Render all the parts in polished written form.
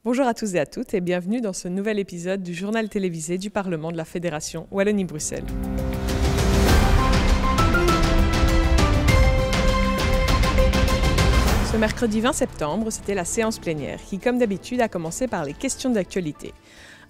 Bonjour à tous et à toutes et bienvenue dans ce nouvel épisode du journal télévisé du Parlement de la Fédération Wallonie-Bruxelles. Ce mercredi 20 septembre, c'était la séance plénière qui, comme d'habitude, a commencé par les questions d'actualité.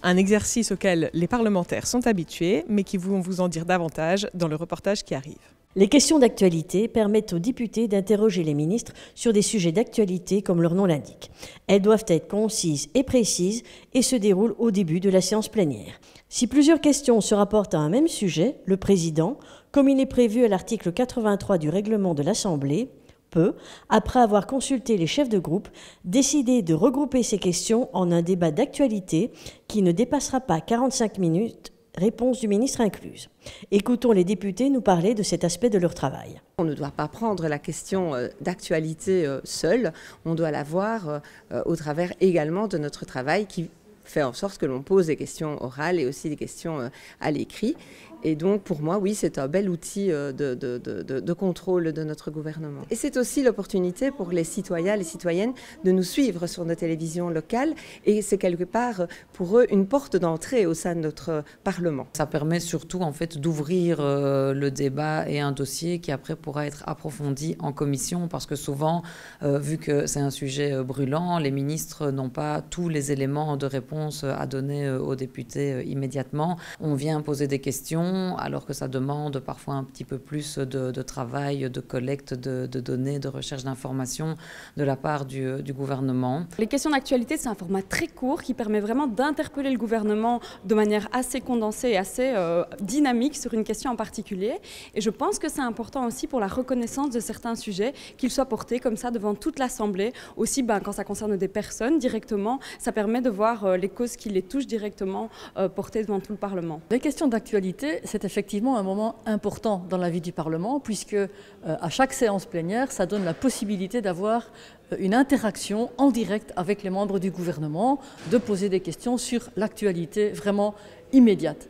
Un exercice auquel les parlementaires sont habitués, mais qui vont vous en dire davantage dans le reportage qui arrive. Les questions d'actualité permettent aux députés d'interroger les ministres sur des sujets d'actualité comme leur nom l'indique. Elles doivent être concises et précises et se déroulent au début de la séance plénière. Si plusieurs questions se rapportent à un même sujet, le président, comme il est prévu à l'article 83 du règlement de l'Assemblée, peut, après avoir consulté les chefs de groupe, décider de regrouper ces questions en un débat d'actualité qui ne dépassera pas 45 minutes, réponse du ministre incluse. Écoutons les députés nous parler de cet aspect de leur travail. On ne doit pas prendre la question d'actualité seule, on doit la voir au travers également de notre travail qui fait en sorte que l'on pose des questions orales et aussi des questions à l'écrit. Et donc, pour moi, oui, c'est un bel outil de contrôle de notre gouvernement. Et c'est aussi l'opportunité pour les citoyens, les citoyennes de nous suivre sur nos télévisions locales. Et c'est quelque part, pour eux, une porte d'entrée au sein de notre Parlement. Ça permet surtout, en fait, d'ouvrir le débat et un dossier qui, après, pourra être approfondi en commission. Parce que souvent, vu que c'est un sujet brûlant, les ministres n'ont pas tous les éléments de réponse à donner aux députés immédiatement. On vient poser des questions, alors que ça demande parfois un petit peu plus de travail, de collecte de données, de recherche d'informations de la part du gouvernement. Les questions d'actualité, c'est un format très court qui permet vraiment d'interpeller le gouvernement de manière assez condensée et assez dynamique sur une question en particulier. Et je pense que c'est important aussi pour la reconnaissance de certains sujets, qu'ils soient portés comme ça devant toute l'Assemblée. Aussi, quand ça concerne des personnes directement, ça permet de voir les causes qui les touchent directement portées devant tout le Parlement. Les questions d'actualité, c'est effectivement un moment important dans la vie du Parlement puisque à chaque séance plénière, ça donne la possibilité d'avoir une interaction en direct avec les membres du gouvernement, de poser des questions sur l'actualité vraiment immédiate.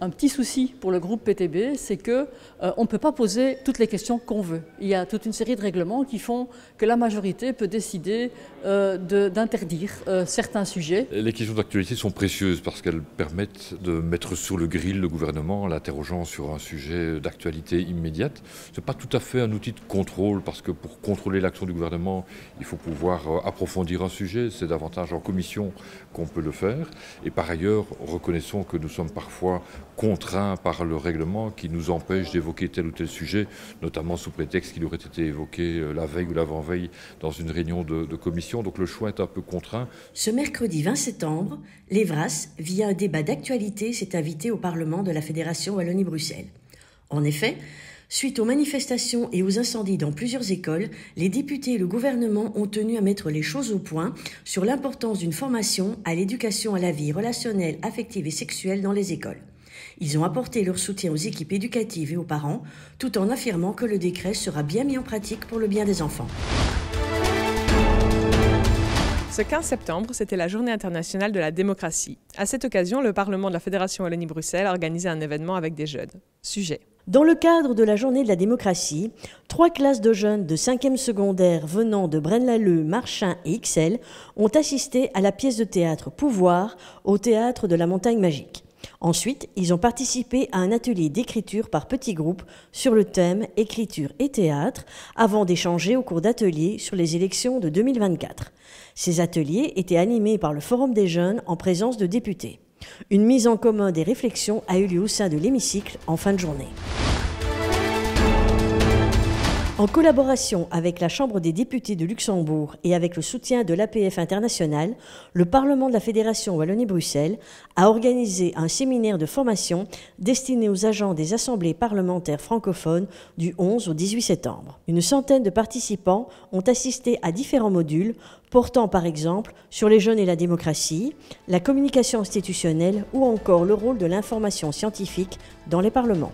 Un petit souci pour le groupe PTB, c'est qu'on ne peut pas poser toutes les questions qu'on veut. Il y a toute une série de règlements qui font que la majorité peut décider d'interdire certains sujets. Les questions d'actualité sont précieuses parce qu'elles permettent de mettre sur le grill le gouvernement en l'interrogeant sur un sujet d'actualité immédiate. Ce n'est pas tout à fait un outil de contrôle parce que pour contrôler l'action du gouvernement, il faut pouvoir approfondir un sujet. C'est davantage en commission qu'on peut le faire. Et par ailleurs, reconnaissons que nous sommes parfois contraints par le règlement qui nous empêche d'évoquer tel ou tel sujet, notamment sous prétexte qu'il aurait été évoqué la veille ou l'avant-veille dans une réunion de commission. Donc le choix est un peu contraint. Ce mercredi 20 septembre, l'Evras, via un débat d'actualité, s'est invité au Parlement de la Fédération Wallonie-Bruxelles. En effet, suite aux manifestations et aux incendies dans plusieurs écoles, les députés et le gouvernement ont tenu à mettre les choses au point sur l'importance d'une formation à l'éducation à la vie relationnelle, affective et sexuelle dans les écoles. Ils ont apporté leur soutien aux équipes éducatives et aux parents, tout en affirmant que le décret sera bien mis en pratique pour le bien des enfants. Ce 15 septembre, c'était la Journée internationale de la démocratie. À cette occasion, le Parlement de la Fédération Wallonie-Bruxelles a organisé un événement avec des jeunes. Sujet. Dans le cadre de la Journée de la démocratie, 3 classes de jeunes de 5e secondaire venant de Braine-l'Alleud, Marchin et Ixelles ont assisté à la pièce de théâtre Pouvoir au théâtre de la Montagne Magique. Ensuite, ils ont participé à un atelier d'écriture par petits groupes sur le thème écriture et théâtre, avant d'échanger au cours d'ateliers sur les élections de 2024. Ces ateliers étaient animés par le Forum des jeunes en présence de députés. Une mise en commun des réflexions a eu lieu au sein de l'hémicycle en fin de journée. En collaboration avec la Chambre des députés de Luxembourg et avec le soutien de l'APF International, le Parlement de la Fédération Wallonie-Bruxelles a organisé un séminaire de formation destiné aux agents des assemblées parlementaires francophones du 11 au 18 septembre. Une centaine de participants ont assisté à différents modules portant par exemple sur les jeunes et la démocratie, la communication institutionnelle ou encore le rôle de l'information scientifique dans les parlements.